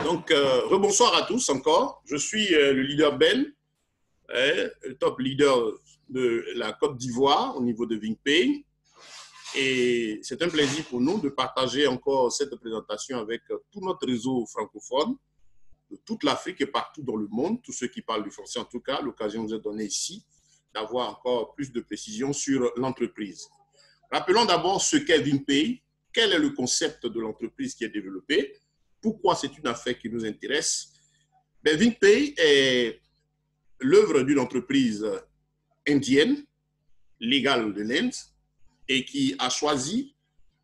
Donc, rebonsoir à tous encore. Je suis le leader Ben, le top leader de la Côte d'Ivoire au niveau de VingPay. Et c'est un plaisir pour nous de partager encore cette présentation avec tout notre réseau francophone de toute l'Afrique et partout dans le monde, tous ceux qui parlent du français en tout cas. L'occasion nous est donnée ici d'avoir encore plus de précisions sur l'entreprise. Rappelons d'abord ce qu'est VingPay, quel est le concept de l'entreprise qui est développé, pourquoi c'est une affaire qui nous intéresse. VingPay est l'œuvre d'une entreprise indienne, légale de l'Inde, et qui a choisi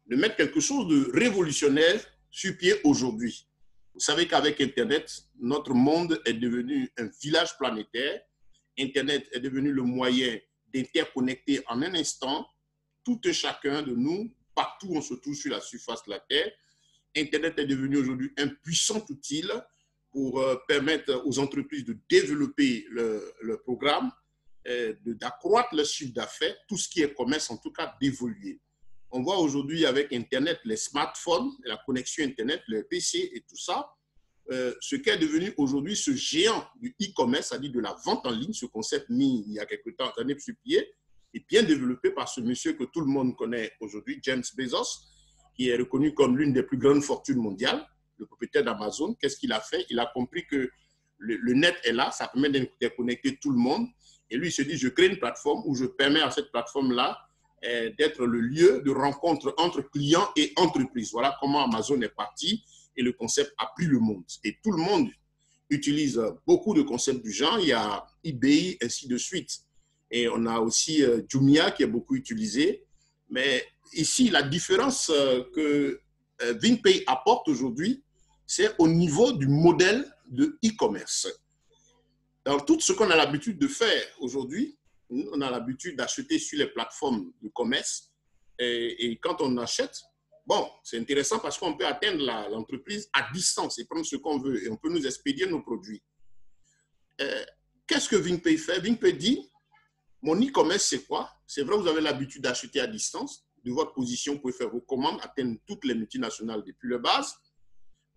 de mettre quelque chose de révolutionnaire sur pied aujourd'hui. Vous savez qu'avec Internet, notre monde est devenu un village planétaire. Internet est devenu le moyen d'interconnecter en un instant tout et chacun de nous, partout où on se trouve sur la surface de la Terre. Internet est devenu aujourd'hui un puissant outil pour permettre aux entreprises de développer le programme, d'accroître le chiffre d'affaires, tout ce qui est commerce, en tout cas, d'évoluer. On voit aujourd'hui avec Internet, les smartphones, la connexion Internet, les PC et tout ça, ce qu'est devenu aujourd'hui ce géant du e-commerce, c'est-à-dire de la vente en ligne, ce concept mis il y a quelques temps, années sur pied, est bien développé par ce monsieur que tout le monde connaît aujourd'hui, James Bezos, qui est reconnu comme l'une des plus grandes fortunes mondiales, le propriétaire d'Amazon. Qu'est-ce qu'il a fait? Il a compris que le net est là, ça permet d'interconnecter tout le monde. Et lui, il se dit, je crée une plateforme où je permets à cette plateforme-là d'être le lieu de rencontre entre clients et entreprises. Voilà comment Amazon est parti et le concept a pris le monde. Et tout le monde utilise beaucoup de concepts du genre. Il y a eBay, ainsi de suite. Et on a aussi Jumia qui est beaucoup utilisé. Mais ici, la différence que VingPay apporte aujourd'hui, c'est au niveau du modèle de e-commerce. Dans tout ce qu'on a l'habitude de faire aujourd'hui, on a l'habitude d'acheter sur les plateformes de commerce. Et quand on achète, bon, c'est intéressant parce qu'on peut atteindre l'entreprise à distance et prendre ce qu'on veut. Et on peut nous expédier nos produits. Qu'est-ce que VingPay fait? VingPay dit, mon e-commerce, c'est quoi? C'est vrai, vous avez l'habitude d'acheter à distance. De votre position, vous pouvez faire vos commandes, atteindre toutes les multinationales depuis le base.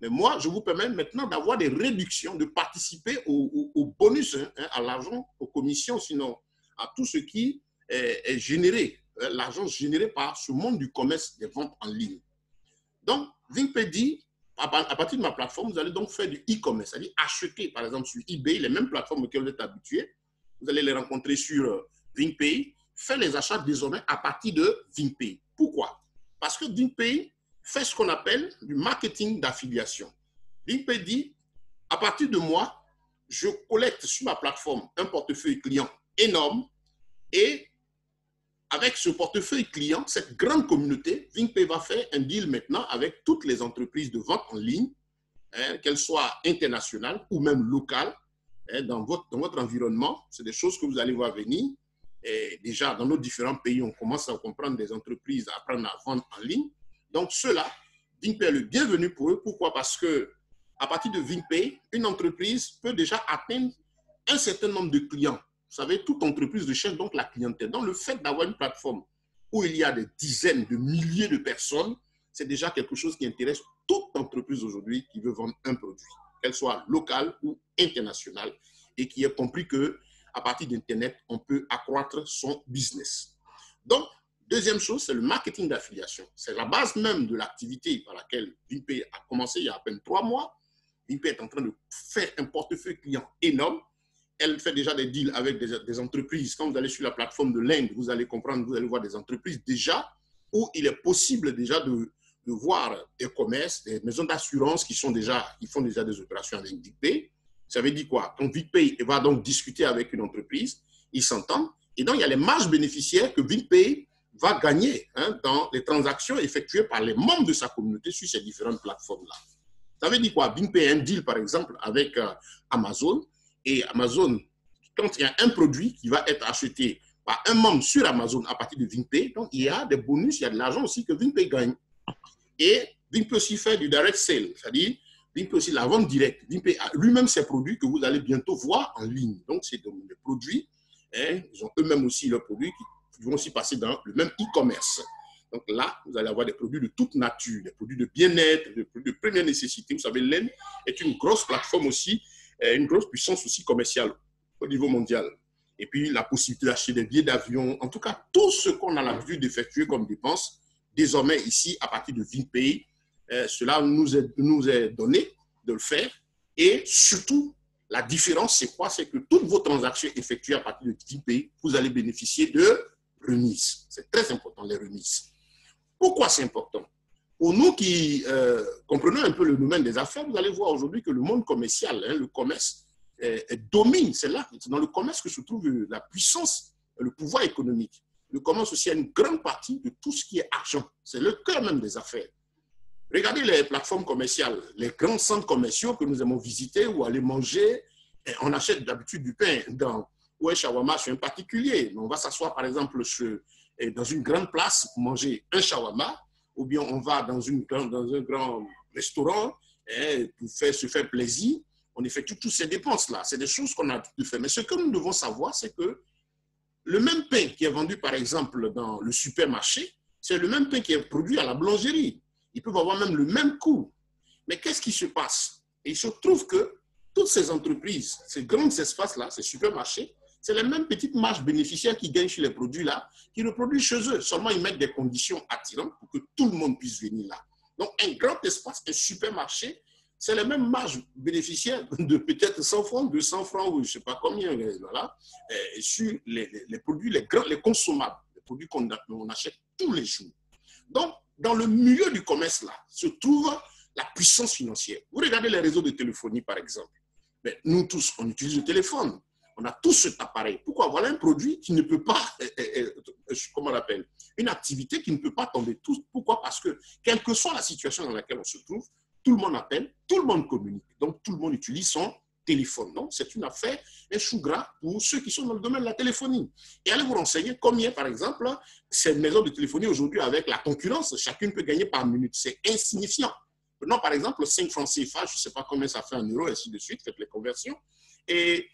Mais moi, je vous permets maintenant d'avoir des réductions, de participer au bonus, à l'argent, aux commissions, sinon à tout ce qui est généré, l'argent généré par ce monde du commerce des ventes en ligne. Donc, VingPay dit, à partir de ma plateforme, vous allez donc faire du e-commerce, c'est-à-dire acheter, par exemple, sur eBay, les mêmes plateformes auxquelles vous êtes habitués. Vous allez les rencontrer sur VingPay, faire les achats désormais à partir de VingPay. Pourquoi? Parce que VingPay fait ce qu'on appelle du marketing d'affiliation. VingPay dit, à partir de moi, je collecte sur ma plateforme un portefeuille client énorme et avec ce portefeuille client, cette grande communauté, VingPay va faire un deal maintenant avec toutes les entreprises de vente en ligne, qu'elles soient internationales ou même locales, dans votre environnement. C'est des choses que vous allez voir venir. Et déjà, dans nos différents pays, on commence à comprendre des entreprises à apprendre à vendre en ligne. Donc, ceux-là, VingPay est le bienvenu pour eux. Pourquoi? Parce qu'à partir de VingPay, une entreprise peut déjà atteindre un certain nombre de clients. Vous savez, toute entreprise recherche donc la clientèle. Donc, le fait d'avoir une plateforme où il y a des dizaines de milliers de personnes, c'est déjà quelque chose qui intéresse toute entreprise aujourd'hui qui veut vendre un produit, qu'elle soit locale ou internationale, et qui a compris qu'à partir d'Internet, on peut accroître son business. Donc, deuxième chose, c'est le marketing d'affiliation. C'est la base même de l'activité par laquelle VingPay a commencé il y a à peine 3 mois. VingPay est en train de faire un portefeuille client énorme. Elle fait déjà des deals avec des entreprises. Quand vous allez sur la plateforme de l'Inde, vous allez comprendre, vous allez voir des entreprises déjà où il est possible déjà de voir des commerces, des maisons d'assurance qui font déjà des opérations avec VingPay. Ça veut dire quoi? Quand VingPay va donc discuter avec une entreprise, ils s'entendent. Et donc, il y a les marges bénéficiaires que VingPay va gagner dans les transactions effectuées par les membres de sa communauté sur ces différentes plateformes-là. Ça veut dire quoi? VingPay a un deal, par exemple, avec Amazon. Et Amazon, quand il y a un produit qui va être acheté par un membre sur Amazon à partir de VingPay, donc il y a des bonus, il y a de l'argent aussi que VingPay gagne. Et VingPay aussi fait du direct sale, c'est-à-dire VingPay aussi la vente directe. VingPay a lui-même ses produits que vous allez bientôt voir en ligne. Donc, c'est des produits, ils ont eux-mêmes aussi leurs produits qui vont aussi passer dans le même e-commerce. Donc là, vous allez avoir des produits de toute nature, des produits de bien-être, des produits de première nécessité. Vous savez, l'Inde est une grosse plateforme aussi, une grosse puissance aussi commerciale au niveau mondial. Et puis, la possibilité d'acheter des billets d'avion, en tout cas, tout ce qu'on a l'habitude d'effectuer comme dépenses, désormais ici, à partir de VingPay, cela nous est donné de le faire. Et surtout, la différence, c'est quoi? C'est que toutes vos transactions effectuées à partir de VingPay, vous allez bénéficier de remises. C'est très important, les remises. Pourquoi c'est important? Pour nous qui comprenons un peu le domaine des affaires, vous allez voir aujourd'hui que le monde commercial, le commerce, domine. C'est là, c'est dans le commerce que se trouve la puissance, le pouvoir économique. Le commerce aussi a une grande partie de tout ce qui est argent. C'est le cœur même des affaires. Regardez les plateformes commerciales, les grands centres commerciaux que nous aimons visiter ou aller manger. On achète d'habitude du pain ou un shawarma chez un particulier. On va s'asseoir par exemple dans une grande place pour manger un shawarma, ou bien on va dans un grand restaurant pour se faire plaisir. On effectue toutes ces dépenses-là. C'est des choses qu'on a tout fait. Mais ce que nous devons savoir, c'est que le même pain qui est vendu, par exemple, dans le supermarché, c'est le même pain qui est produit à la boulangerie. Ils peuvent avoir même le même coût. Mais qu'est-ce qui se passe? Et il se trouve que toutes ces entreprises, ces grands espaces-là, ces supermarchés, c'est les mêmes petites marges bénéficiaires qui gagnent sur les produits-là, qui reproduisent chez eux. Seulement, ils mettent des conditions attirantes pour que tout le monde puisse venir là. Donc, un grand espace, un supermarché, c'est les mêmes marges bénéficiaires de peut-être 100 francs, 200 francs, ou je ne sais pas combien, voilà, sur les produits, les consommables, les produits qu'on achète tous les jours. Donc, dans le milieu du commerce, là, se trouve la puissance financière. Vous regardez les réseaux de téléphonie, par exemple. Mais nous tous, on utilise le téléphone. On a tous cet appareil. Pourquoi? Voilà un produit qui ne peut pas, comment on l'appelle, une activité qui ne peut pas tomber. Pourquoi? Parce que, quelle que soit la situation dans laquelle on se trouve, tout le monde appelle, tout le monde communique. Donc, tout le monde utilise son téléphone. Donc, c'est une affaire, un chou gras pour ceux qui sont dans le domaine de la téléphonie. Et allez vous renseigner combien, par exemple, ces maisons de téléphonie aujourd'hui, avec la concurrence, chacune peut gagner par minute. C'est insignifiant. Prenons, par exemple, 5 francs CFA, je ne sais pas combien ça fait en euros, et ainsi de suite, faites les conversions. Et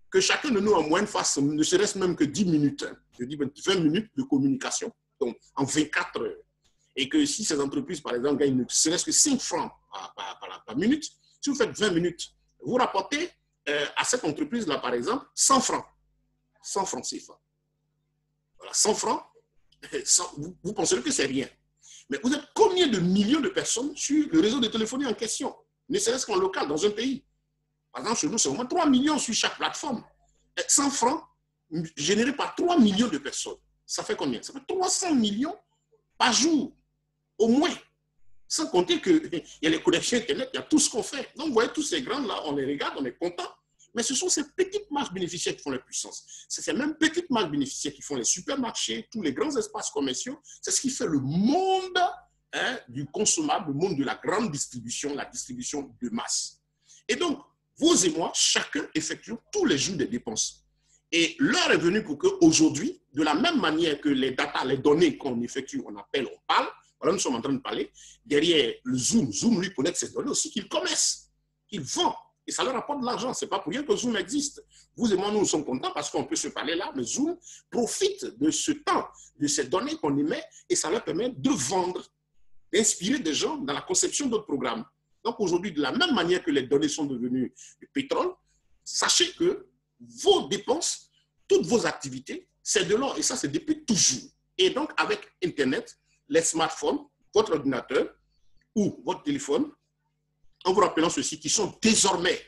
que chacun de nous, en moyenne, fasse ne serait-ce même que 10 minutes. Je dis 20 minutes de communication, donc en 24 heures. Et que si ces entreprises, par exemple, gagnent ne serait-ce que 5 francs par minute, si vous faites 20 minutes, vous rapportez à cette entreprise-là, par exemple, 100 francs. 100 francs CFA. Voilà, 100 francs, vous pensez que c'est rien. Mais vous êtes combien de millions de personnes sur le réseau de téléphonie en question, ne serait-ce qu'en local, dans un pays? Par exemple, chez nous, c'est au moins 3 millions sur chaque plateforme. 100 francs générés par 3 millions de personnes. Ça fait combien? Ça fait 300 millions par jour, au moins. Sans compter qu'il y a les connexions Internet, il y a tout ce qu'on fait. Donc, vous voyez, tous ces grands-là, on les regarde, on est content. Mais ce sont ces petites marges bénéficiaires qui font la puissance. C'est ces mêmes petites marges bénéficiaires qui font les supermarchés, tous les grands espaces commerciaux. C'est ce qui fait le monde du consommable, le monde de la grande distribution, la distribution de masse. Et donc, vous et moi, chacun effectue tous les jours des dépenses. Et l'heure est venue pour qu'aujourd'hui, de la même manière que les data, les données qu'on effectue, on appelle, on parle, voilà, nous sommes en train de parler, derrière le Zoom lui connecte ces données aussi qu'il commerce, qu'il vend. Et ça leur apporte de l'argent. Ce n'est pas pour rien que Zoom existe. Vous et moi, nous sommes contents parce qu'on peut se parler là, mais Zoom profite de ce temps, de ces données qu'on émet, et ça leur permet de vendre, d'inspirer des gens dans la conception d'autres programmes. Donc aujourd'hui, de la même manière que les données sont devenues du pétrole, sachez que vos dépenses, toutes vos activités, c'est de l'or. Et ça, c'est depuis toujours. Et donc, avec Internet, les smartphones, votre ordinateur ou votre téléphone, en vous rappelant ceci, qui sont désormais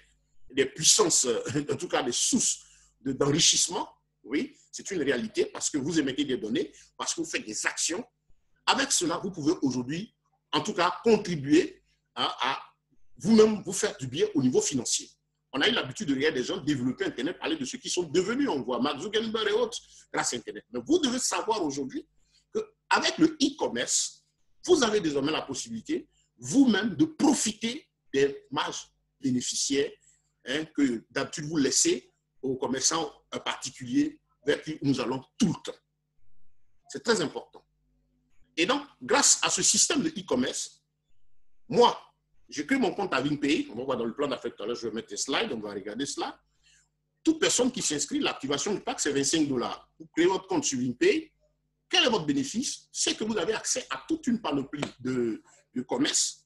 des puissances, en tout cas des sources d'enrichissement, oui, c'est une réalité parce que vous émettez des données, parce que vous faites des actions. Avec cela, vous pouvez aujourd'hui, en tout cas, contribuer à vous-même vous faire du bien au niveau financier. On a eu l'habitude de regarder des gens développer Internet, parler de ceux qui sont devenus, on voit Mark Zuckerberg et autres, grâce à Internet. Mais vous devez savoir aujourd'hui qu'avec le e-commerce, vous avez désormais la possibilité vous-même de profiter des marges bénéficiaires que d'habitude vous laissez aux commerçants particuliers vers qui nous allons tout le temps. C'est très important. Et donc, grâce à ce système de e-commerce, moi, j'ai créé mon compte à VingPay. On va voir dans le plan d'affaires tout à l'heure, je vais mettre des slides, on va regarder cela. Toute personne qui s'inscrit, l'activation du pack, c'est $25. Vous créez votre compte sur VingPay quel est votre bénéfice? C'est que vous avez accès à toute une panoplie de commerces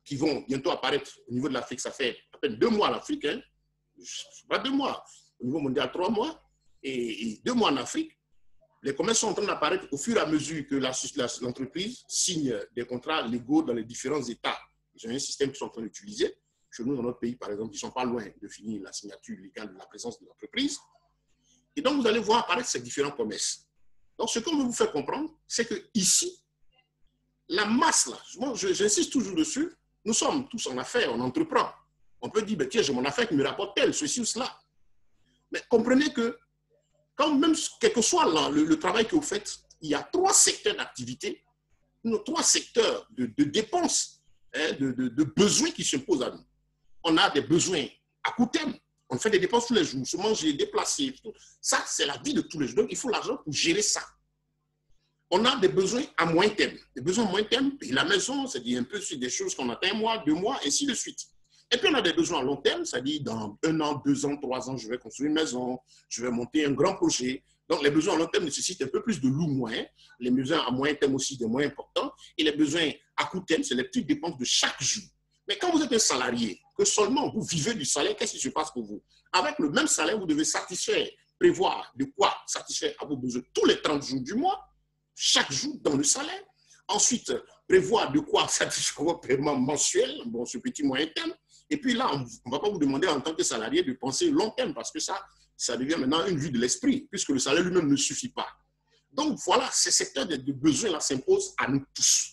qui vont bientôt apparaître au niveau de l'Afrique. Ça fait à peine 2 mois à l'Afrique, hein? Pas 2 mois, au niveau mondial 3 mois, et 2 mois en Afrique. Les commerces sont en train d'apparaître au fur et à mesure que l'entreprise signe des contrats légaux dans les différents États. Ils ont un système qu'ils sont en train d'utiliser. Chez nous, dans notre pays, par exemple, ils ne sont pas loin de finir la signature légale de la présence de l'entreprise. Et donc, vous allez voir apparaître ces différents commerces. Donc, ce qu'on veut vous faire comprendre, c'est qu'ici, la masse, là, j'insiste toujours dessus, nous sommes tous en affaires, on entreprend. On peut dire, ben, tiens, j'ai mon affaire qui me rapporte tel, ceci ou cela. Mais comprenez que, quand même, quel que soit le travail que vous faites, il y a 3 secteurs d'activité, 3 secteurs de dépenses, hein, de besoins qui se posent à nous. On a des besoins à court terme. On fait des dépenses tous les jours, se manger, déplacer. Ça, c'est la vie de tous les jours. Donc, il faut l'argent pour gérer ça. On a des besoins à moyen terme. Des besoins à moyen terme, payer la maison, c'est-à-dire un peu sur des choses qu'on attend 1 mois, 2 mois, ainsi de suite. Et puis, on a des besoins à long terme, c'est-à-dire dans 1 an, 2 ans, 3 ans, je vais construire une maison, je vais monter un grand projet. Donc, les besoins à long terme nécessitent un peu plus de lourds moyens. Les besoins à moyen terme aussi, des moyens importants. Et les besoins à court terme, c'est les petites dépenses de chaque jour. Mais quand vous êtes un salarié, que seulement vous vivez du salaire, qu'est-ce qui se passe pour vous? Avec le même salaire, vous devez satisfaire, prévoir de quoi satisfaire à vos besoins tous les 30 jours du mois, chaque jour dans le salaire. Ensuite, prévoir de quoi satisfaire vos paiements mensuels, bon, ce petit moyen terme. Et puis là, on ne va pas vous demander en tant que salarié de penser long terme parce que ça devient maintenant une vue de l'esprit, puisque le salaire lui-même ne suffit pas. Donc voilà, ces secteurs de besoins-là s'imposent à nous tous.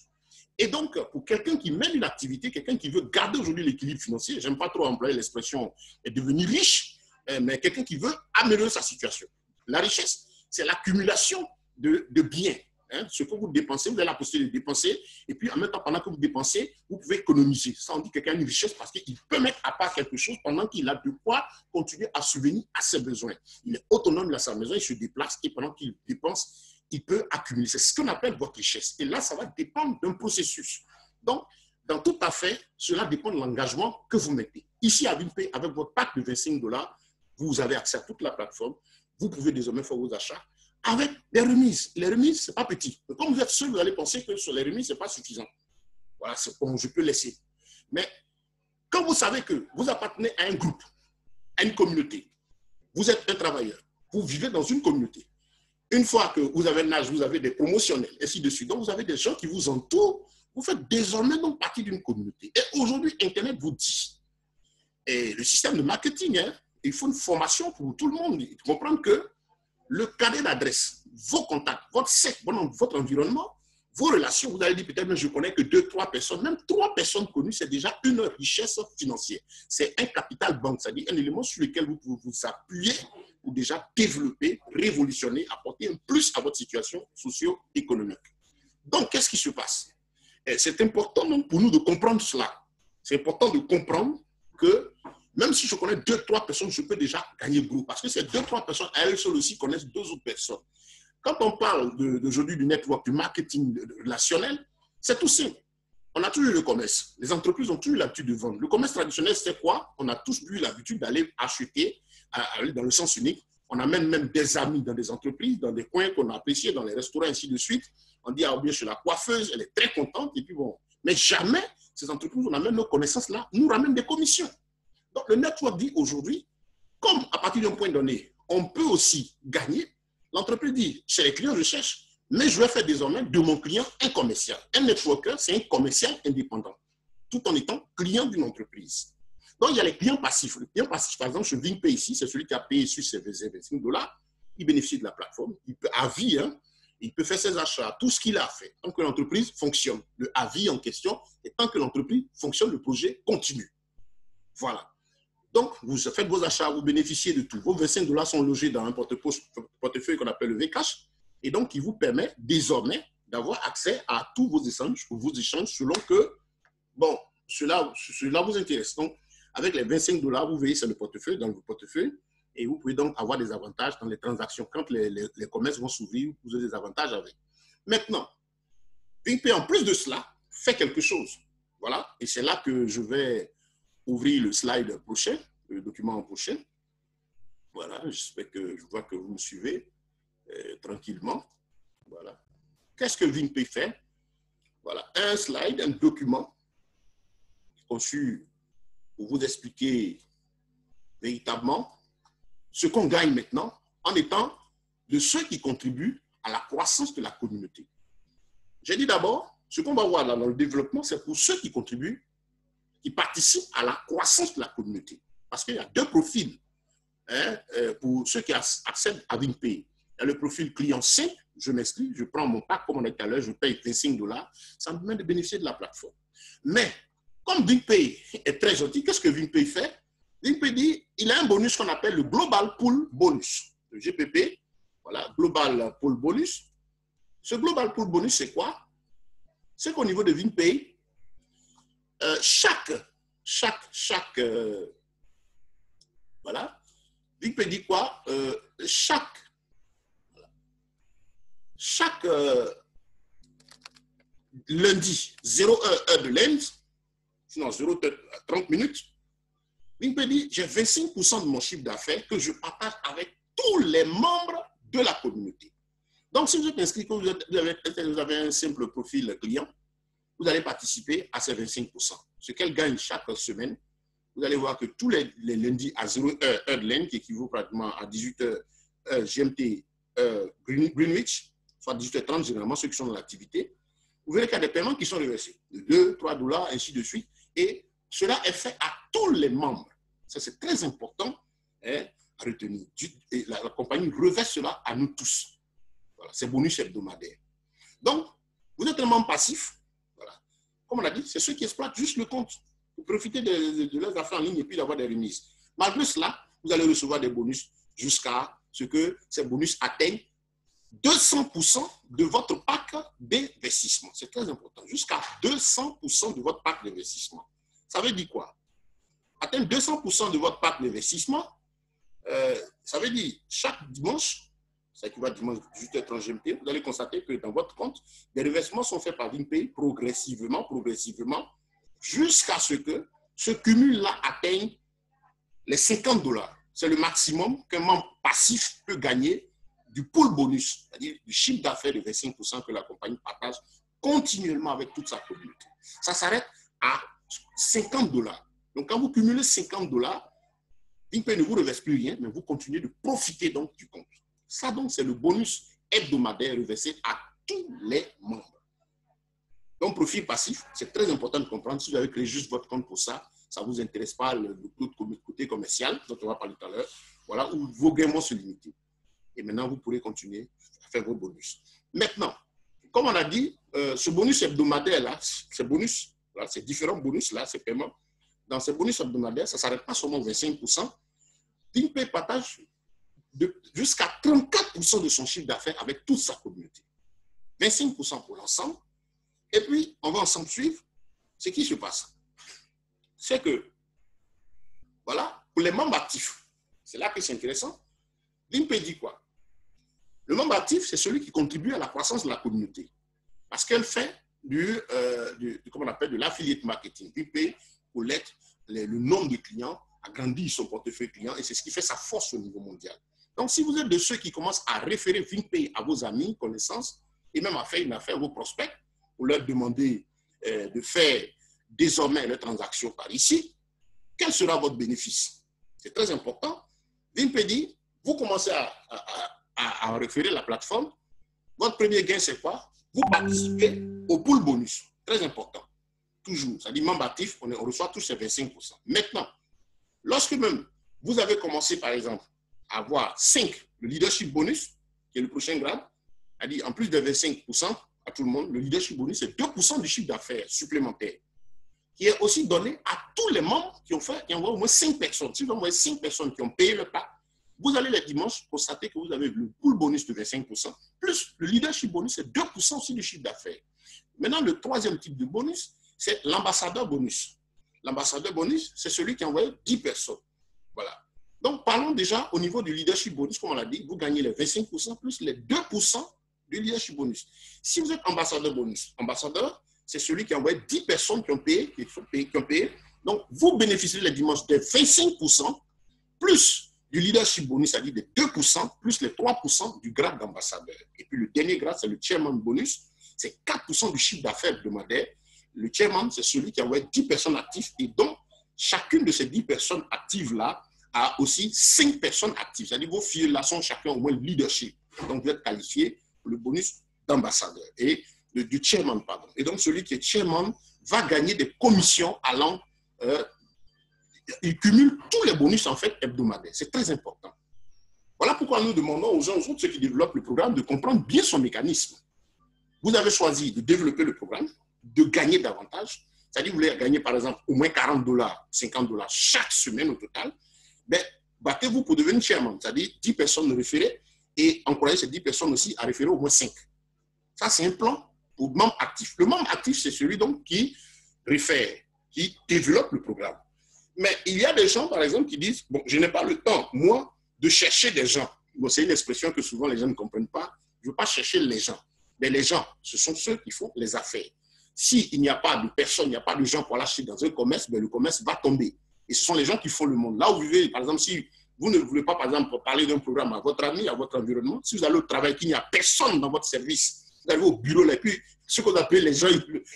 Et donc, pour quelqu'un qui mène une activité, quelqu'un qui veut garder aujourd'hui l'équilibre financier, j'aime pas trop employer l'expression devenir riche, mais quelqu'un qui veut améliorer sa situation. La richesse, c'est l'accumulation de biens. Hein, ce que vous dépensez, vous avez la possibilité de dépenser, et puis en même temps, pendant que vous dépensez, vous pouvez économiser. Ça, on dit que quelqu'un a une richesse parce qu'il peut mettre à part quelque chose pendant qu'il a de quoi continuer à subvenir à ses besoins. Il est autonome dans sa maison, il se déplace, et pendant qu'il dépense, il peut accumuler. C'est ce qu'on appelle votre richesse. Et là, ça va dépendre d'un processus. Donc, dans toute affaire, cela dépend de l'engagement que vous mettez. Ici, à VinPay, avec votre pack de 25 $, vous avez accès à toute la plateforme. Vous pouvez désormais faire vos achats avec des remises. Les remises, ce n'est pas petit. Mais comme vous êtes seul, vous allez penser que sur les remises, ce n'est pas suffisant. Voilà, c'est bon, je peux laisser. Mais quand vous savez que vous appartenez à un groupe, à une communauté, vous êtes un travailleur, vous vivez dans une communauté. Une fois que vous avez un âge, vous avez des promotionnels, ainsi de suite. Donc, vous avez des gens qui vous entourent. Vous faites désormais donc partie d'une communauté. Et aujourd'hui, Internet vous dit, et le système de marketing, hein, il faut une formation pour tout le monde. Il faut comprendre que le carnet d'adresse, vos contacts, votre cercle, votre environnement, vos relations, vous allez dire peut-être, je connais que 2, 3 personnes, même 3 personnes connues, c'est déjà une richesse financière. C'est un capital banque, c'est-à-dire un élément sur lequel vous pouvez vous appuyer pour déjà développer, révolutionner, apporter un plus à votre situation socio-économique. Donc, qu'est-ce qui se passe? C'est important donc, pour nous de comprendre cela. C'est important de comprendre que même si je connais 2, 3 personnes, je peux déjà gagner gros. Parce que ces 2, 3 personnes, elles seules aussi connaissent 2 autres personnes. Quand on parle d'aujourd'hui du network, du marketing relationnel, c'est tout simple. On a toujours eu le commerce. Les entreprises ont toujours eu l'habitude de vendre. Le commerce traditionnel, c'est quoi? On a tous eu l'habitude d'aller acheter, aller dans le sens unique. On amène même des amis dans des entreprises, dans des coins qu'on a appréciés, dans les restaurants, ainsi de suite. On dit, ah bien, chez la coiffeuse, elle est très contente. Et puis bon, mais jamais ces entreprises, on amène nos connaissances-là, nous ramènent des commissions. Donc, le network dit aujourd'hui, comme à partir d'un point donné, on peut aussi gagner, l'entreprise dit, chez les clients, je cherche, mais je vais faire désormais de mon client un commercial. Un networker, c'est un commercial indépendant, tout en étant client d'une entreprise. Donc, il y a les clients passifs. Le client passif, par exemple, chez VinPay ici, c'est celui qui a payé sur ses 25 $. Il bénéficie de la plateforme. Il peut, à vie, hein, il peut faire ses achats, tout ce qu'il a fait, tant que l'entreprise fonctionne. Le avis en question, et tant que l'entreprise fonctionne, le projet continue. Voilà. Donc, vous faites vos achats, vous bénéficiez de tout. Vos 25 $ sont logés dans un portefeuille qu'on appelle le Vcash. Et donc, il vous permet désormais d'avoir accès à tous vos échanges selon que, bon, cela vous intéresse. Donc, avec les 25 $, vous voyez, c'est le portefeuille, dans le portefeuille, et vous pouvez donc avoir des avantages dans les transactions. Quand les commerces vont s'ouvrir, vous avez des avantages avec. Maintenant, VinPay, en plus de cela, fait quelque chose. Voilà, et c'est là que je vais ouvrir le slide prochain, le document prochain. Voilà, j'espère que je vois que vous me suivez tranquillement. Voilà. Qu'est-ce que VinPay fait? Voilà, un slide, un document conçu pour vous expliquer véritablement ce qu'on gagne maintenant en étant de ceux qui contribuent à la croissance de la communauté. J'ai dit d'abord, ce qu'on va voir là dans le développement, c'est pour ceux qui contribuent, qui participent à la croissance de la communauté. Parce qu'il y a deux profils pour ceux qui accèdent à VinPay. Il y a le profil client simple, je m'inscris, je prends mon pack comme on a dit tout à l'heure, je paye $25, ça me permet de bénéficier de la plateforme. Mais comme VinPay est très gentil, qu'est-ce que VinPay fait? VinPay dit il a un bonus qu'on appelle le Global Pool Bonus, le GPP, voilà, Global Pool Bonus. Ce Global Pool Bonus, c'est quoi? C'est qu'au niveau de VinPay, voilà, VinPay dit quoi? Chaque lundi, 0 heure de lundi, sinon 0h30 minutes, VinPay dit j'ai 25% de mon chiffre d'affaires que je partage avec tous les membres de la communauté. Donc, si vous êtes inscrit, que vous avez un simple profil client, vous allez participer à ces 25%. Ce qu'elle gagne chaque semaine, vous allez voir que tous les lundis à 0 heure de lundi, qui équivaut pratiquement à 18h GMT Greenwich, soit 18h30 généralement, ceux qui sont dans l'activité, vous verrez qu'il y a des paiements qui sont reversés, de 2, 3 $, ainsi de suite, et cela est fait à tous les membres. Ça, c'est très important à retenir. Et la compagnie reverse cela à nous tous. Voilà, c'est bonus hebdomadaire. Donc, vous êtes un membre passif. Voilà. Comme on a dit, c'est ceux qui exploitent juste le compte pour profiter de leurs affaires en ligne et puis d'avoir des remises. Malgré cela, vous allez recevoir des bonus jusqu'à ce que ces bonus atteignent 200% de votre pack d'investissement. C'est très important. Jusqu'à 200% de votre pack d'investissement. Ça veut dire quoi? Atteindre 200% de votre pack d'investissement, ça veut dire chaque dimanche, ça équivaut à dimanche 18h30 GMT, vous allez constater que dans votre compte, des reversements sont faits par VinPay progressivement, jusqu'à ce que ce cumul-là atteigne les $50. C'est le maximum qu'un membre passif peut gagner du pool bonus, c'est-à-dire du chiffre d'affaires de 25% que la compagnie partage continuellement avec toute sa communauté. Ça s'arrête à $50. Donc, quand vous cumulez $50, VinPay ne vous reverse plus rien, mais vous continuez de profiter donc du compte. Ça, donc, c'est le bonus hebdomadaire reversé à tous les membres. Donc, profil passif, c'est très important de comprendre. Si vous avez créé juste votre compte pour ça, ça ne vous intéresse pas le côté commercial, dont on va parler tout à l'heure, voilà, où vos gains vont se limiter. Et maintenant, vous pourrez continuer à faire vos bonus. Maintenant, comme on a dit, ce bonus hebdomadaire-là, ces différents bonus-là, ces paiements, dans ces bonus hebdomadaires, ça ne s'arrête pas seulement aux 25%. VinPay partage jusqu'à 34% de son chiffre d'affaires avec toute sa communauté. 25% pour l'ensemble. Et puis, on va ensemble suivre ce qui se passe. C'est que, voilà, pour les membres actifs, c'est là que c'est intéressant. VinPay dit quoi? Le membre actif, c'est celui qui contribue à la croissance de la communauté. Parce qu'elle fait comment on appelle, de l'affiliate marketing. VinPay collecte le nombre de clients, agrandit son portefeuille client et c'est ce qui fait sa force au niveau mondial. Donc, si vous êtes de ceux qui commencent à référer VinPay à vos amis, connaissances, et même à faire une affaire à vos prospects, pour leur demander de faire désormais leurs transactions par ici, quel sera votre bénéfice? C'est très important. VinPay dit, vous commencez à référer la plateforme. Votre premier gain, c'est quoi? Vous participez au pool bonus. Très important. Toujours. Ça dit membre actif, on reçoit tous ces 25%. Maintenant, lorsque même vous avez commencé, par exemple, à avoir 5, le leadership bonus, qui est le prochain grade, a dit en plus de 25% à tout le monde, le leadership bonus, c'est 2% du chiffre d'affaires supplémentaire, qui est aussi donné à tous les membres qui ont envoyé au moins 5 personnes. Si vous envoyez 5 personnes qui ont payé le pack, vous allez les dimanches constater que vous avez le pool bonus de 25%, plus le leadership bonus, c'est 2% aussi du chiffre d'affaires. Maintenant, le troisième type de bonus, c'est l'ambassadeur bonus. L'ambassadeur bonus, c'est celui qui a envoyé 10 personnes. Voilà. Donc, parlons déjà au niveau du leadership bonus, comme on l'a dit, vous gagnez les 25% plus les 2% du leadership bonus. Si vous êtes ambassadeur bonus, ambassadeur, c'est celui qui a envoyé 10 personnes qui ont payé, Donc, vous bénéficiez les dimanches de 25% plus du leadership bonus, c'est-à-dire des 2% plus les 3% du grade d'ambassadeur. Et puis le dernier grade, c'est le chairman bonus, c'est 4% du chiffre d'affaires hebdomadaire. Le chairman, c'est celui qui envoie 10 personnes actives et donc chacune de ces 10 personnes actives-là a aussi 5 personnes actives. C'est-à-dire vos filles-là sont chacun au moins leadership. Donc vous êtes qualifié pour le bonus d'ambassadeur et du chairman, pardon. Et donc celui qui est chairman va gagner des commissions allant, il cumule tous les bonus en fait hebdomadaires. C'est très important. Voilà pourquoi nous demandons aux gens, aux autres, ceux qui développent le programme, de comprendre bien son mécanisme. Vous avez choisi de développer le programme, de gagner davantage. C'est-à-dire, vous voulez gagner, par exemple, au moins $40, $50 chaque semaine au total. Ben, battez-vous pour devenir chairman. C'est-à-dire, 10 personnes référées et encouragez ces 10 personnes aussi à référer au moins 5. Ça, c'est un plan pour membre actif. Le membre actif, c'est celui donc qui réfère, qui développe le programme. Mais il y a des gens, par exemple, qui disent, bon, je n'ai pas le temps, moi, de chercher des gens. Bon, c'est une expression que souvent les gens ne comprennent pas. Je ne veux pas chercher les gens. Mais les gens, ce sont ceux qui font les affaires. S'il n'y a pas de personnes, il n'y a pas de gens pour l'acheter dans un commerce, ben le commerce va tomber. Et ce sont les gens qui font le monde. Là où vous vivez, par exemple, si vous ne voulez pas, par exemple, parler d'un programme à votre ami, à votre environnement, si vous allez au travail, qu'il n'y a personne dans votre service, vous allez au bureau, et puis ce que vous appelez les gens,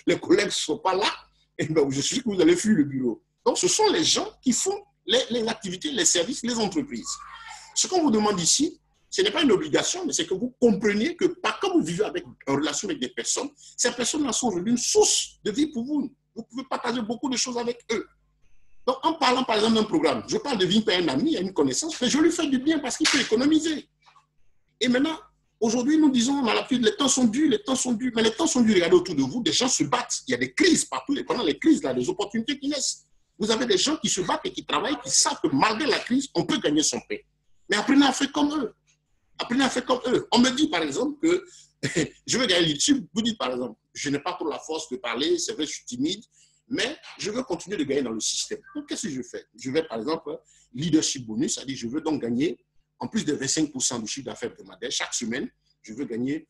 les collègues ne sont pas là, et ben, je suis sûr que vous allez fuir le bureau. Donc, ce sont les gens qui font les activités, les services, les entreprises. Ce qu'on vous demande ici, ce n'est pas une obligation, mais c'est que vous compreniez que quand vous vivez en relation avec des personnes, ces personnes-là sont une source de vie pour vous. Vous pouvez partager beaucoup de choses avec eux. Donc, en parlant par exemple d'un programme, je parle de Vimp à un ami, à une connaissance, mais je lui fais du bien parce qu'il peut économiser. Et maintenant, aujourd'hui, nous disons, on a l'habitude, les temps sont durs, mais les temps sont durs. Regardez autour de vous, des gens se battent. Il y a des crises partout, et pendant les crises, là, des opportunités qui naissent. Vous avez des gens qui se battent et qui travaillent, qui savent que malgré la crise, on peut gagner son pain. Mais apprenez à faire comme eux. Apprenez à faire comme eux. On me dit par exemple que je veux gagner leadership. Vous dites par exemple, je n'ai pas trop la force de parler, c'est vrai, je suis timide, mais je veux continuer de gagner dans le système. Donc, qu'est-ce que je fais? Je vais par exemple, leadership bonus, c'est-à-dire je veux donc gagner, en plus de 25% du chiffre d'affaires hebdomadaire, chaque semaine, je veux gagner,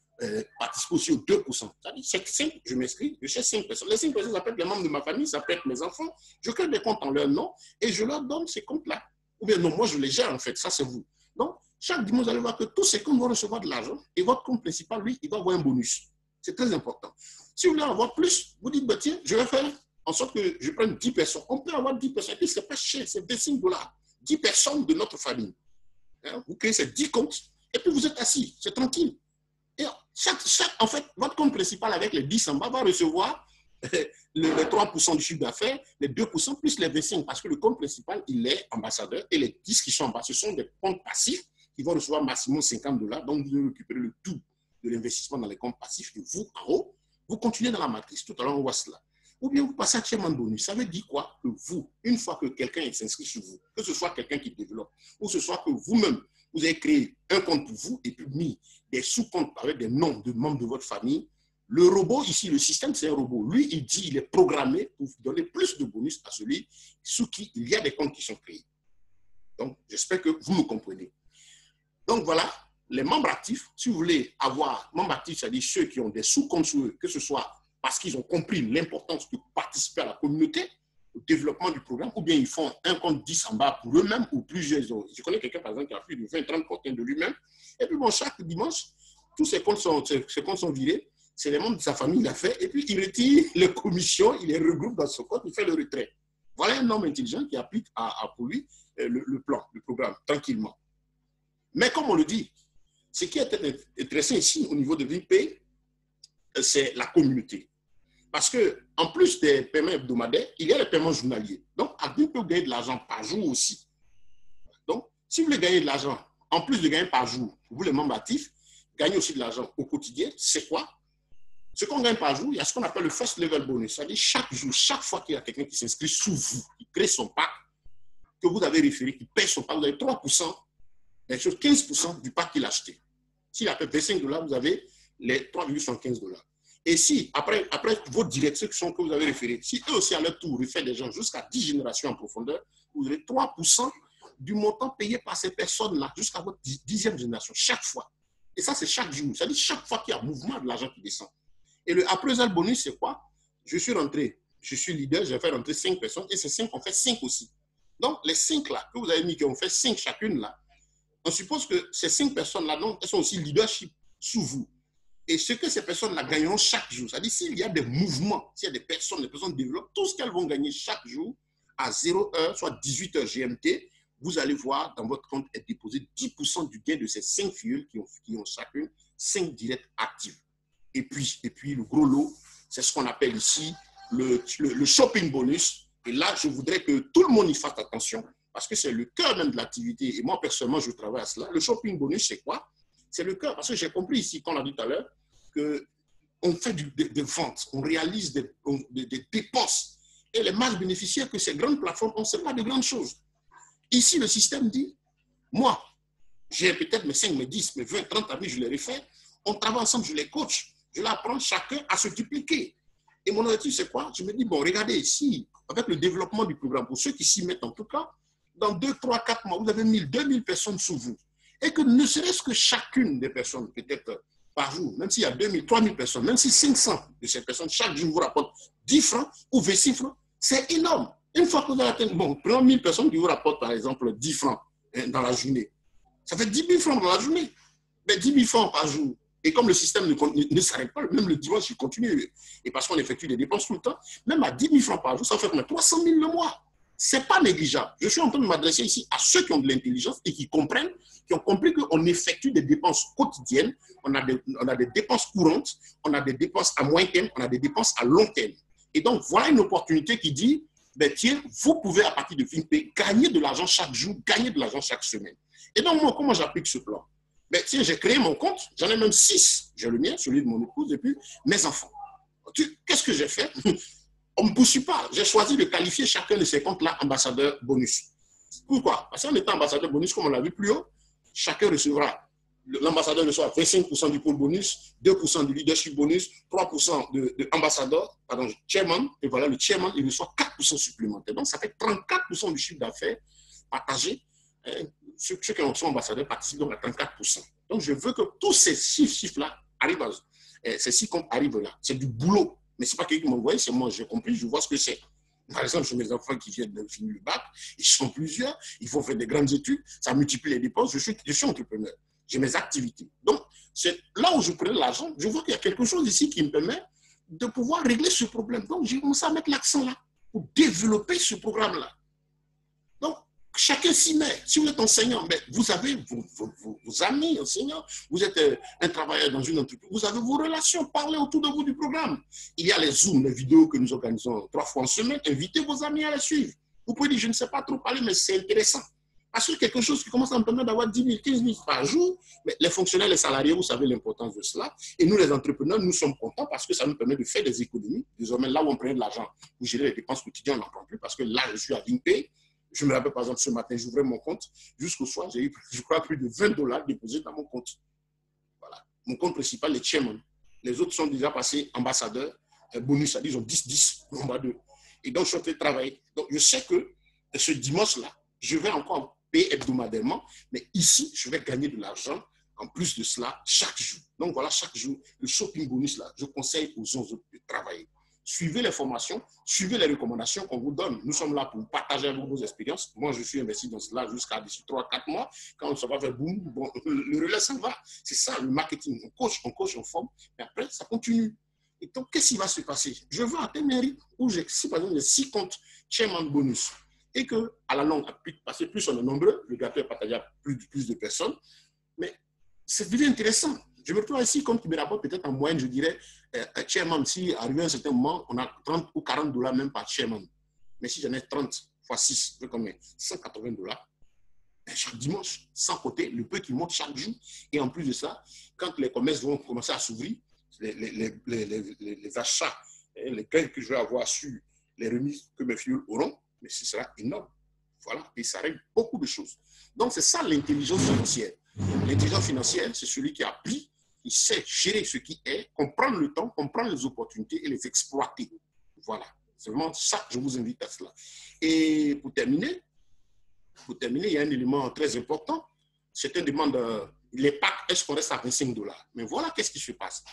participer aussi aux 2%. C'est-à-dire, c'est 5, je m'inscris, je cherche 5 personnes. Les 5 personnes, ça peut être les membres de ma famille, ça peut être mes enfants. Je crée des comptes en leur nom et je leur donne ces comptes-là. Ou bien non, moi je les gère en fait, ça c'est vous. Donc, chaque dimanche, vous allez voir que tous ces comptes vont recevoir de l'argent et votre compte principal, lui, il va avoir un bonus. C'est très important. Si vous voulez en avoir plus, vous dites, bah, tiens, je vais faire en sorte que je prenne 10 personnes. On peut avoir 10 personnes, et puis ce n'est pas cher, c'est $25. 10 personnes de notre famille. Hein, vous créez ces 10 comptes et puis vous êtes assis, c'est tranquille. Et en fait, votre compte principal avec les 10 en bas va recevoir les 3% du chiffre d'affaires, les 2% plus les 25%, parce que le compte principal, il est ambassadeur et les 10 qui sont en bas, ce sont des comptes passifs qui vont recevoir maximum $50. Donc, vous devez récupérer le tout de l'investissement dans les comptes passifs et vous, en haut, vous continuez dans la matrice. Tout à l'heure, on voit cela. Ou bien vous passez à chairman bonus. Ça veut dire quoi? Que vous, une fois que quelqu'un s'inscrit sur vous, que ce soit quelqu'un qui développe, ou que ce soit que vous-même, vous avez créé un compte pour vous et puis mis des sous-comptes avec des noms de membres de votre famille, le robot ici, le système, c'est un robot. Lui, il dit, il est programmé pour donner plus de bonus à celui sous qui il y a des comptes qui sont créés. Donc, j'espère que vous me comprenez. Donc, voilà, les membres actifs, si vous voulez avoir membres actifs, c'est-à-dire ceux qui ont des sous-comptes sur eux, que ce soit parce qu'ils ont compris l'importance de participer à la communauté, au développement du programme, ou bien ils font un compte 10 en bas pour eux-mêmes ou plusieurs autres. Je connais quelqu'un, par exemple, qui a plus de 20-30 comptes de lui-même. Et puis, bon, chaque dimanche, tous ces comptes sont virés. C'est les membres de sa famille, il a fait. Et puis, il retire les commissions, il les regroupe dans son compte, il fait le retrait. Voilà un homme intelligent qui applique pour lui le plan, le programme, tranquillement. Mais comme on le dit, ce qui est intéressant ici, au niveau de VP, c'est la communauté. Parce qu'en plus des paiements hebdomadaires, il y a les paiements journaliers. Donc, Admin peut gagner de l'argent par jour aussi. Donc, si vous voulez gagner de l'argent, en plus de gagner par jour, vous les membres actifs, gagnez aussi de l'argent au quotidien. C'est quoi? Ce qu'on gagne par jour, il y a ce qu'on appelle le first level bonus. C'est-à-dire chaque jour, chaque fois qu'il y a quelqu'un qui s'inscrit sous vous, qui crée son pack, que vous avez référé, qui paye son pack, vous avez 3%, 15% du pack qu'il a acheté. S'il a payé $25, vous avez les $3,75. Et si, après vos directions que vous avez référées, si eux aussi à leur tour réfèrent des gens jusqu'à 10 générations en profondeur, vous avez 3% du montant payé par ces personnes-là jusqu'à votre 10e génération, chaque fois. Et ça, c'est chaque jour. C'est-à-dire chaque fois qu'il y a mouvement de l'argent qui descend. Et le appraisal bonus, c'est quoi? Je suis rentré, je suis leader, j'ai fait rentrer 5 personnes et ces 5 ont fait 5 aussi. Donc, les 5 là, que vous avez mis, qui ont fait 5 chacune là, on suppose que ces 5 personnes-là, elles sont aussi leadership sous vous. Et ce que ces personnes-là gagneront chaque jour, c'est-à-dire s'il y a des mouvements, s'il y a des personnes développent, tout ce qu'elles vont gagner chaque jour à 0 heure, soit 18 heures GMT, vous allez voir dans votre compte être déposé 10% du gain de ces 5 filles qui ont chacune 5 directs actifs. Et puis le gros lot, c'est ce qu'on appelle ici le shopping bonus. Et là, je voudrais que tout le monde y fasse attention parce que c'est le cœur même de l'activité. Et moi, personnellement, je travaille à cela. Le shopping bonus, c'est quoi? C'est le cœur. Parce que j'ai compris ici, quand on l'a dit tout à l'heure, qu'on fait des ventes, on réalise des dépenses. Et les masses bénéficiaires que ces grandes plateformes ont, ce n'est pas de grandes choses. Ici, le système dit, moi, j'ai peut-être mes 5, mes 10, mes 20, 30 amis, je les refais. On travaille ensemble, je les coach. Je leur apprends chacun à se dupliquer. Et mon objectif, c'est quoi? Je me dis, bon, regardez ici, avec le développement du programme, pour ceux qui s'y mettent en tout cas, dans 2, 3, 4 mois, vous avez 1000, 2000 personnes sous vous. Et que ne serait-ce que chacune des personnes, peut-être par jour, même s'il y a 2000, 3000 personnes, même si 500 de ces personnes, chaque jour vous rapportent 10 francs ou 26 francs, c'est énorme. Une fois que vous avez atteint, bon, prenons 1000 personnes qui vous rapportent par exemple 10 francs dans la journée. Ça fait 10 000 francs dans la journée. Mais 10 000 francs par jour. Et comme le système ne s'arrête pas, même le dimanche, il continue. Et parce qu'on effectue des dépenses tout le temps, même à 10 000 francs par jour, ça fait 300 000 le mois. Ce n'est pas négligeable. Je suis en train de m'adresser ici à ceux qui ont de l'intelligence et qui comprennent, qui ont compris qu'on effectue des dépenses quotidiennes, on a des dépenses courantes, on a des dépenses à moyen terme, on a des dépenses à long terme. Et donc, voilà une opportunité qui dit, ben, tiens, vous pouvez à partir de VingPay gagner de l'argent chaque jour, gagner de l'argent chaque semaine. Et donc, moi, comment j'applique ce plan? Ben, tiens, j'ai créé mon compte, j'en ai même 6. J'ai le mien, celui de mon épouse, et puis mes enfants. Qu'est-ce que j'ai fait? On ne me poursuit pas. J'ai choisi de qualifier chacun de ces comptes-là ambassadeur bonus. Pourquoi? Parce qu'en étant ambassadeur bonus, comme on l'a vu plus haut, chacun recevra, l'ambassadeur reçoit 25% du pôle bonus, 2% du leadership bonus, 3% de ambassadeur, pardon, chairman, et voilà, le chairman, il reçoit 4% supplémentaires. Donc, ça fait 34% du chiffre d'affaires partagé. Ceux qui sont ambassadeurs participent donc à 34%. Donc, je veux que tous ces chiffres-là arrivent, ces 6 comptes arrivent là. C'est du boulot. Mais ce n'est pas quelqu'un qui m'a envoyé, c'est moi, j'ai compris, je vois ce que c'est. Par exemple, j'ai mes enfants qui viennent de finir le bac, ils sont plusieurs, ils vont faire des grandes études, ça multiplie les dépenses, je suis entrepreneur, j'ai mes activités. Donc, c'est là où je prends l'argent, je vois qu'il y a quelque chose ici qui me permet de pouvoir régler ce problème. Donc, j'ai commencé à mettre l'accent là, pour développer ce programme-là. Donc, chacun s'y met. Si vous êtes enseignant, mais vous avez vos amis enseignants, vous êtes un travailleur dans une entreprise, vous avez vos relations, parlez autour de vous du programme. Il y a les Zooms, les vidéos que nous organisons 3 fois en semaine, invitez vos amis à les suivre. Vous pouvez dire, je ne sais pas trop parler, mais c'est intéressant. Parce que quelque chose qui commence à me permettre d'avoir 10 000, 15 000 par jour, mais les fonctionnaires, les salariés, vous savez l'importance de cela. Et nous, les entrepreneurs, nous sommes contents parce que ça nous permet de faire des économies. Désormais, là où on prenait de l'argent pour gérer les dépenses quotidiennes, on n'en prend plus parce que là, je suis à VingPay. Je me rappelle, par exemple, ce matin, j'ouvrais mon compte. Jusqu'au soir, j'ai eu, je crois, plus de $20 déposés dans mon compte. Voilà. Mon compte principal, les chairman. Les autres sont déjà passés ambassadeurs, bonus, c'est-à-dire ils ont 10, on va 2. Et donc, je suis en train de travailler. Donc, je sais que ce dimanche-là, je vais encore payer hebdomadairement, mais ici, je vais gagner de l'argent en plus de cela chaque jour. Donc, voilà, chaque jour, le shopping bonus, là, je conseille aux autres de travailler. Suivez les formations, suivez les recommandations qu'on vous donne. Nous sommes là pour partager avec vous nos expériences. Moi, je suis investi dans cela jusqu'à d'ici 3-4 mois. Quand ça va faire boum, bon, le relais, ça va. C'est ça, le marketing. On coach, on forme, mais après, ça continue. Et donc, qu'est-ce qui va se passer? Je veux atteindre un rythme où si par exemple, j'ai 6 comptes chairman bonus et qu'à la longue, parce que plus on est nombreux, le gâteau est partagé à plus de personnes, mais ça devient intéressant. Je me retrouve ici comme qui me rapporte peut-être en moyenne, je dirais, un chairman, si arrivé à un certain moment, on a 30 ou 40 dollars même par chairman. Mais si j'en ai 30 fois 6, c'est combien? 180 dollars. Chaque dimanche, sans côté le peu qui monte chaque jour. Et en plus de ça, quand les commerces vont commencer à s'ouvrir, les achats, les gains que je vais avoir sur les remises que mes filles auront, mais ce sera énorme. Voilà, et ça règle beaucoup de choses. Donc, c'est ça l'intelligence financière. L'intelligence financière, c'est celui qui applique, qui sait gérer ce qui est, comprendre le temps, comprendre les opportunités et les exploiter. Voilà, c'est vraiment ça que je vous invite à cela. Et pour terminer, il y a un élément très important. Certains demandent les packs, est-ce qu'on reste à 25 dollars? Mais voilà qu'est-ce qui se passe.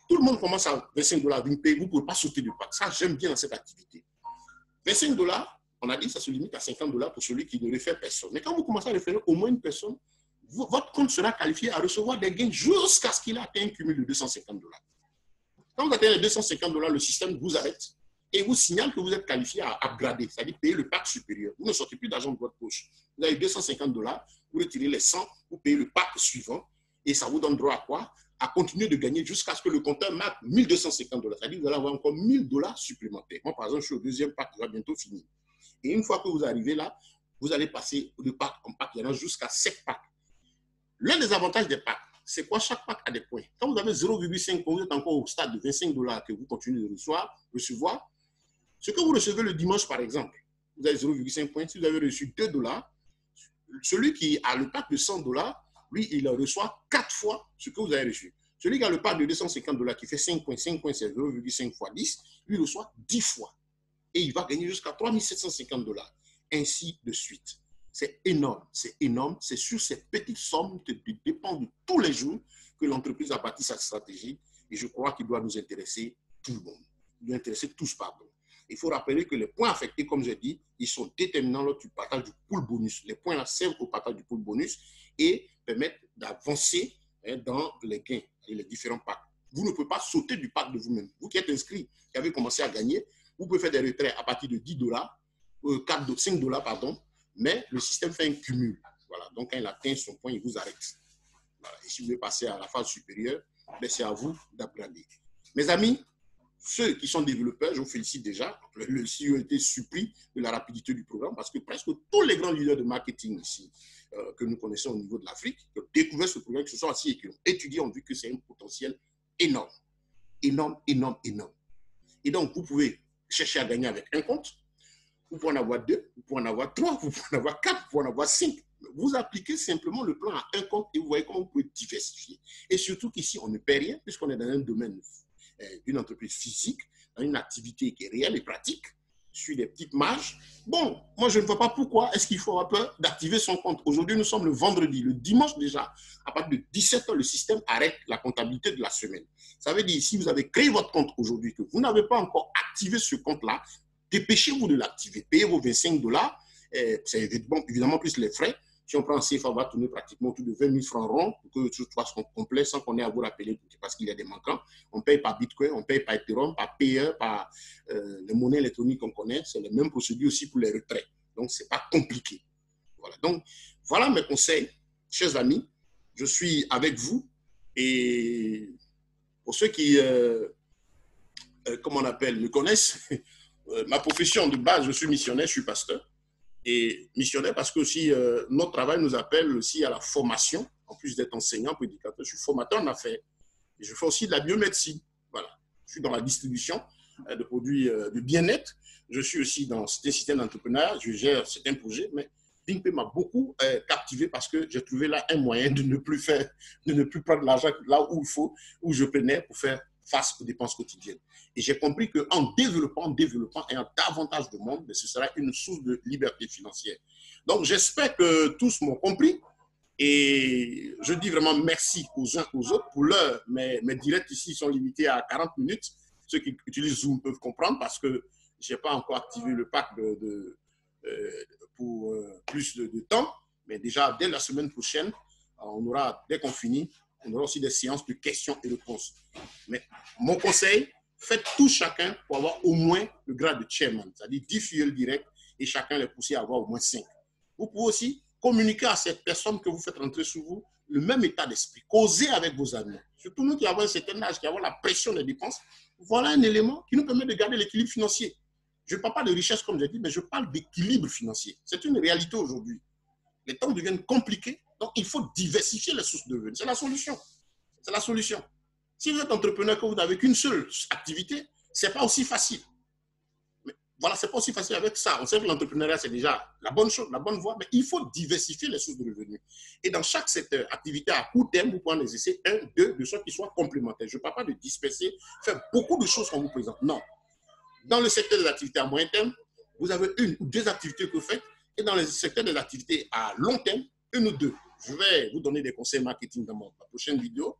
Tout le monde commence à 25 dollars, vous ne pouvez pas sauter du pack. Ça, j'aime bien dans cette activité. 25 dollars, On a dit que ça se limite à 50 $ pour celui qui ne réfère personne. Mais quand vous commencez à référer au moins une personne, votre compte sera qualifié à recevoir des gains jusqu'à ce qu'il ait atteint un cumul de 250 $. Quand vous atteignez les 250 $, le système vous arrête et vous signale que vous êtes qualifié à upgrader, c'est-à-dire payer le pack supérieur. Vous ne sortez plus d'argent de votre poche. Vous avez 250 $, vous retirez les 100, vous payez le pack suivant et ça vous donne droit à quoi? À continuer de gagner jusqu'à ce que le compteur marque 1250 $. C'est-à-dire que vous allez avoir encore 1000 $ supplémentaires. Moi, par exemple, je suis au deuxième pack qui va bientôt finir. Et une fois que vous arrivez là, vous allez passer de pack en pack. Il y en a jusqu'à 7 packs. L'un des avantages des packs, c'est quoi? Chaque pack a des points. Quand vous avez 0,5 points, vous êtes encore au stade de 25 $ que vous continuez de recevoir. Ce que vous recevez le dimanche, par exemple, vous avez 0,5 points. Si vous avez reçu 2 $, celui qui a le pack de 100 $, lui, il reçoit 4 fois ce que vous avez reçu. Celui qui a le pack de 250 $ qui fait 5 points, 5 points, c'est 0,5 fois 10, lui reçoit 10 fois. Et il va gagner jusqu'à 3750 $. Ainsi de suite. C'est énorme, c'est énorme. C'est sur ces petites sommes qui dépendent de tous les jours que l'entreprise a bâti sa stratégie. Et je crois qu'il doit nous intéresser tout le monde. Il doit intéresser tous, pardon. Il faut rappeler que les points affectés, comme j'ai dit, ils sont déterminants lors du partage du pool bonus. Les points là servent au partage du pool bonus et permettent d'avancer dans les gains et les différents packs. Vous ne pouvez pas sauter du pack de vous-même. Vous qui êtes inscrit, qui avez commencé à gagner, vous pouvez faire des retraits à partir de 10 $, 5 $, pardon, mais le système fait un cumul. Voilà. Donc, quand il atteint son point, il vous arrête. Voilà. Et si vous voulez passer à la phase supérieure, c'est à vous d'upgrader. Mes amis, ceux qui sont développeurs, je vous félicite déjà. Le CEO a été surpris de la rapidité du programme parce que presque tous les grands leaders de marketing ici que nous connaissons au niveau de l'Afrique, qui ont découvert ce programme, qui se sont assis et qui l'ont étudié, ont vu que c'est un potentiel énorme. Énorme, énorme, énorme. Et donc, vous pouvez chercher à gagner avec un compte. Vous pouvez en avoir 2, vous pouvez en avoir 3, vous pouvez en avoir 4, vous pouvez en avoir 5. Vous appliquez simplement le plan à un compte et vous voyez comment vous pouvez diversifier. Et surtout qu'ici, on ne paie rien puisqu'on est dans un domaine d'une entreprise physique, dans une activité qui est réelle et pratique, sur des petites marges. Bon, moi, je ne vois pas pourquoi est-ce qu'il faut avoir peur d'activer son compte. Aujourd'hui, nous sommes le vendredi. Le dimanche déjà, à partir de 17 h, le système arrête la comptabilité de la semaine. Ça veut dire, si vous avez créé votre compte aujourd'hui, que vous n'avez pas encore activé ce compte-là, dépêchez-vous de l'activer. Payez vos 25 $. C'est évidemment plus les frais. Si on prend un CFA, on va tourner pratiquement autour de 20 000 francs ronds pour que tout soit complet sans qu'on ait à vous rappeler parce qu'il y a des manquants. On paye par Bitcoin, on paye par Ethereum, par Payer, par les monnaies électroniques qu'on connaît. C'est les mêmes procédures aussi pour les retraits. Donc, ce n'est pas compliqué. Voilà. Donc, voilà mes conseils, chers amis. Je suis avec vous. Et pour ceux qui, comment on appelle, me connaissent, ma profession de base, je suis missionnaire, je suis pasteur. Et missionnaire parce que aussi, notre travail nous appelle aussi à la formation. En plus d'être enseignant, prédicateur, je suis formateur en affaires. Et je fais aussi de la biomédecine. Voilà. Je suis dans la distribution de produits de bien-être. Je suis aussi dans un système d'entrepreneuriat. Je gère certains projets. Mais VinkPay m'a beaucoup captivé parce que j'ai trouvé là un moyen de ne plus prendre l'argent là où il faut, où je prenais pour faire face aux dépenses quotidiennes. Et j'ai compris qu'en développant, ayant davantage de monde, ce sera une source de liberté financière. Donc, j'espère que tous m'ont compris. Et je dis vraiment merci aux uns aux autres. Pour l'heure, mes directs ici sont limités à 40 minutes. Ceux qui utilisent Zoom peuvent comprendre parce que je n'ai pas encore activé le pack pour plus de temps. Mais déjà, dès la semaine prochaine, on aura, dès qu'on finit, on aura aussi des séances de questions et réponses. Mais mon conseil, faites tout chacun pour avoir au moins le grade de chairman, c'est-à-dire 10 filiales directs et chacun les pousser à avoir au moins 5. Vous pouvez aussi communiquer à cette personne que vous faites rentrer sur vous le même état d'esprit. Causez avec vos amis. Surtout nous qui avons un certain âge, qui avons la pression des dépenses. Voilà un élément qui nous permet de garder l'équilibre financier. Je ne parle pas de richesse comme j'ai dit, mais je parle d'équilibre financier. C'est une réalité aujourd'hui. Les temps deviennent compliqués, donc il faut diversifier les sources de revenus. C'est la solution. C'est la solution. Si vous êtes entrepreneur que vous n'avez qu'une seule activité, ce n'est pas aussi facile. Mais voilà, ce n'est pas aussi facile avec ça. On sait que l'entrepreneuriat, c'est déjà la bonne chose, la bonne voie, mais il faut diversifier les sources de revenus. Et dans chaque secteur, activité à court terme, vous pouvez en exercer 1, 2, de sorte qu'ils soient complémentaires. Je ne parle pas de disperser, faire beaucoup de choses qu'on vous présente. Non. Dans le secteur des activités à moyen terme, vous avez 1 ou 2 activités que vous faites. Et dans le secteur des activités à long terme, 1 ou 2. Je vais vous donner des conseils marketing dans ma prochaine vidéo.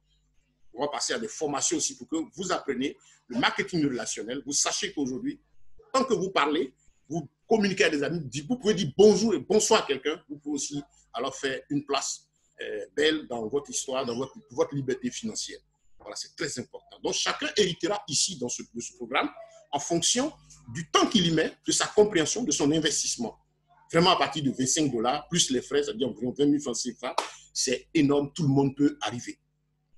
On va passer à des formations aussi pour que vous appreniez le marketing relationnel. Vous sachez qu'aujourd'hui, tant que vous parlez, vous communiquer à des amis, vous pouvez dire bonjour et bonsoir à quelqu'un, vous pouvez aussi alors faire une place belle dans votre histoire, dans votre liberté financière. Voilà, c'est très important. Donc, chacun héritera ici de ce programme en fonction du temps qu'il y met, de sa compréhension, de son investissement. Vraiment, à partir de 25 $, plus les frais, c'est-à-dire environ 20 000 francs CFA, c'est énorme, tout le monde peut arriver.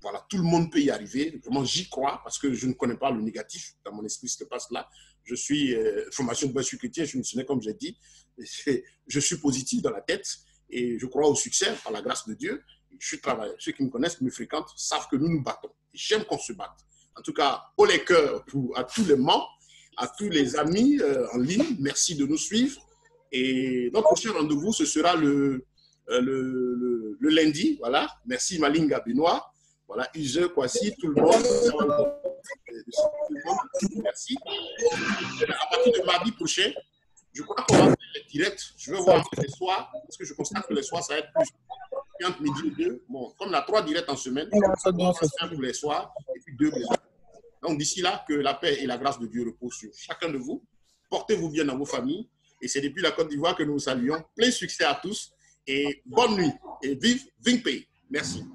Voilà, tout le monde peut y arriver. Vraiment, j'y crois parce que je ne connais pas le négatif. Dans mon esprit, ce qui se passe là. Je suis formation de base, je suis chrétien, je suis missionnaire, comme j'ai dit. Je suis positif dans la tête et je crois au succès par la grâce de Dieu. Je suis travailleur. Ceux qui me connaissent, qui me fréquentent, savent que nous nous battons. J'aime qu'on se batte. En tout cas, haut les cœurs à tous les membres, à tous les amis en ligne. Merci de nous suivre. Et notre prochain rendez-vous, ce sera le lundi. Voilà. Merci Malinga Benoît. Voilà, Ise, Kwasi, tout le monde. Merci. À partir de mardi prochain, je crois qu'on va faire les directs. Je vais voir les soirs, parce que je constate que les soirs, ça va être plus entre midi et 2. Bon, comme on a 3 directs en semaine, on va faire pour les soirs et puis 2 les autres. Donc, d'ici là, que la paix et la grâce de Dieu reposent sur chacun de vous. Portez-vous bien dans vos familles. Et c'est depuis la Côte d'Ivoire que nous vous saluons. Plein succès à tous et bonne nuit. Et vive VinkPay. Merci.